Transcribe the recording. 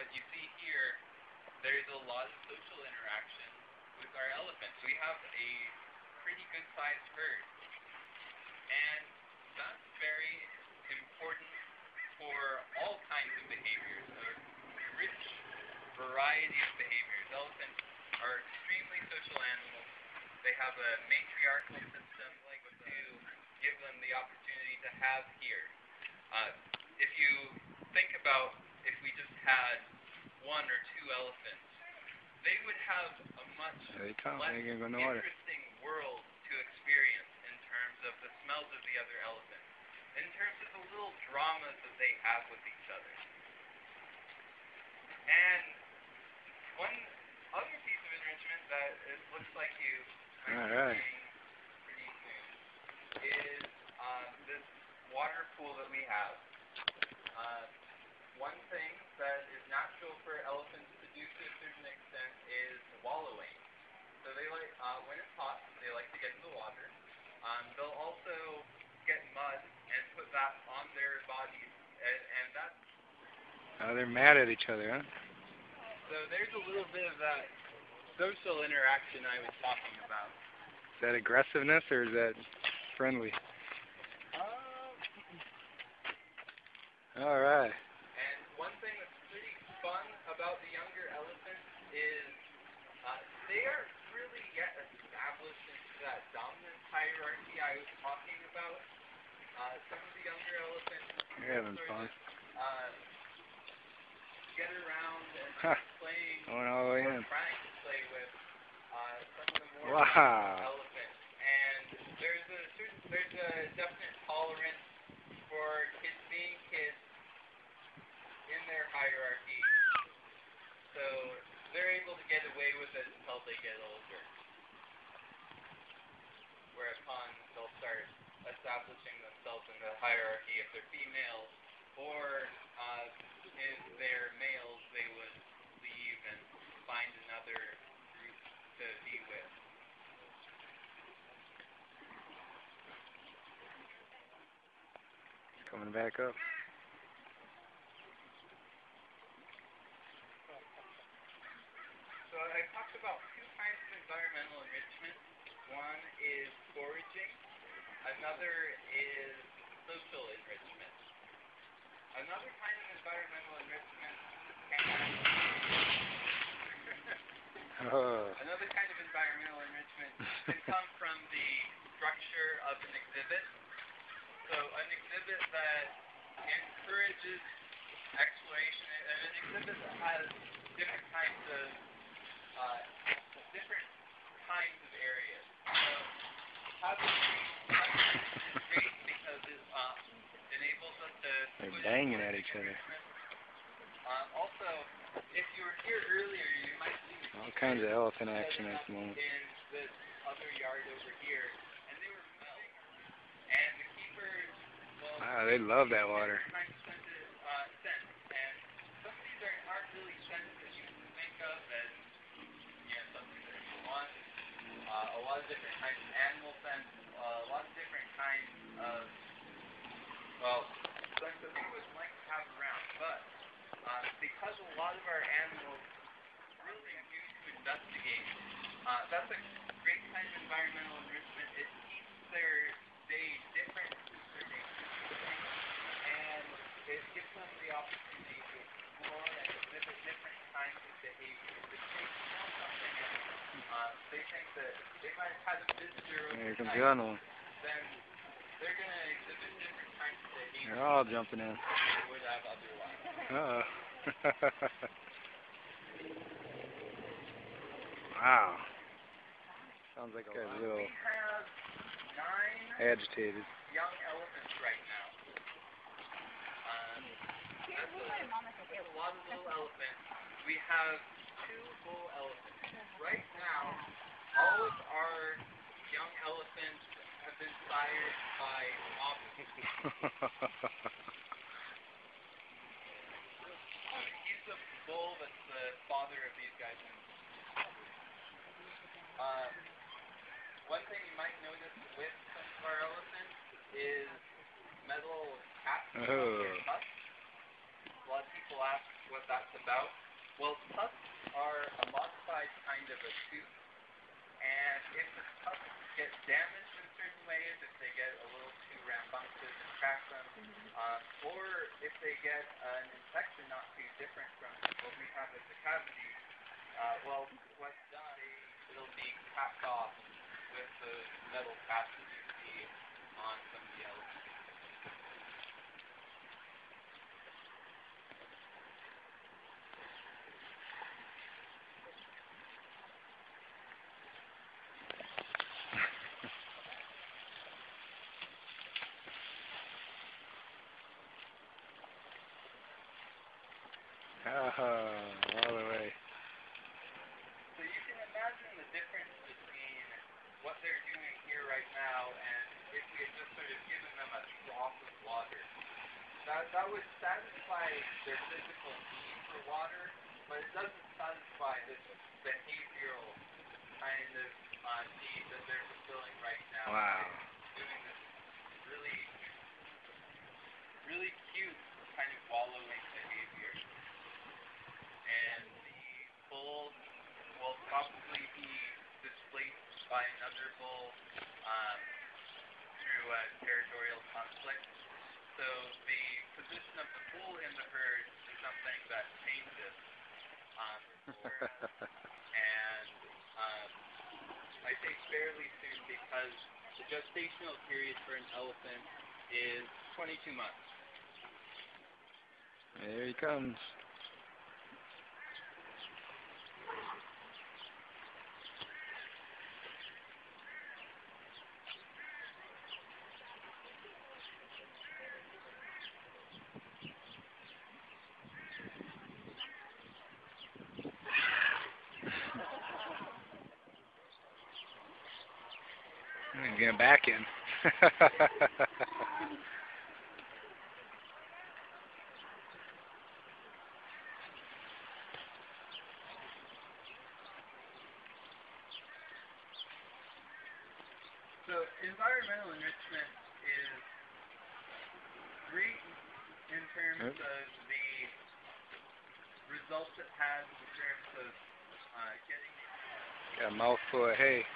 what you see here, there's a lot of social interaction with our elephants. We have a pretty good sized herd, and that's very important for all kinds of behaviors, a rich variety of behaviors. Elephants are extremely social animals. They have a matriarchal system to give them the opportunity to have here. If you think about if we just had one or two elephants, they would have a much less interesting world to experience in terms of the smells of the other elephants, in terms of the little dramas that they have with each other. And one other piece of enrichment that it looks like you might be seeing pretty soon is this water pool that we have. One thing that is natural for elephants to do to a certain extent is wallowing. So they like, when it's hot, they like to get in the water. They'll also get mud and put that on their bodies, and that's... Oh, they're mad at each other, huh? So there's a little bit of that social interaction I was talking about. Is that aggressiveness or is that friendly? All right. And one thing that's pretty fun about the younger elephants is they aren't really yet established into that dominant hierarchy I was talking about. Some of the younger elephants get around and start playing or trying to play with some of the more elephants. And there's a definite tolerance for kids being kids in their hierarchy. So they're able to get away with it until they get older. Whereupon they'll start establishing themselves in the hierarchy. If they're females or if they're males, they would leave and find another group to be with. Coming back up. So I talked about two kinds of environmental enrichment. One is foraging. Another is social enrichment. Another kind of environmental enrichment can come from the structure of an exhibit. So an exhibit that encourages exploration, and an exhibit that has different kinds of areas. So having is great because it enables us to... They're banging at each other. Also, if you were here earlier, you might see all kinds of elephant action at the moment. In this other yard over here, and they were milk. And the keepers, well, wow, they love that water. And some of these aren't really scents that you can think of as something that you want. A lot of different kinds of animal scents, a lot of different kinds of, scents that we would like to have around. But because a lot of our animals really do to investigate, that's a great kind of environmental enrichment. It keeps their day different from their day, and it gives them the opportunity to explore and exhibit different kinds of behaviors. If they smell something and they think that they might have had a visitor overnight, then they're going to exhibit different kinds of behaviors. They're all jumping in. They would have otherwise. Wow. Sounds like a little we have 9 agitated. young elephants right now. That's a lot of little elephants. We have 2 bull elephants. Right now, all of our young elephants have been sired by opposites. He's the bull that's the father of these guys. One thing you might notice with some of our elephants is metal caps on their tusks. A lot of people people ask what that's about. Well, tusks are a modified kind of a tooth, and if the tusks get damaged in certain ways, if they get a little too rambunctious and crack them, or if they get an infection not too different from what we have as a cavity, well, what's done, it'll be capped off with those metal caps that you see on some of the elephants. All the way. So you can imagine the difference between what they're doing here right now and if we had just sort of given them a trough of water. That would satisfy their physical need for water, but it doesn't satisfy this behavioral kind of need that they're fulfilling right now. Wow. Doing this really, really cute kind of wallowing behavior. And the bull will probably be displaced by another bull through a territorial conflict. So the position of the bull in the herd is something that changes. And I say fairly soon because the gestational period for an elephant is 22 months. There he comes. He's getting back in. So environmental enrichment is great in terms of the results it has in terms of getting Got a mouthful of hay.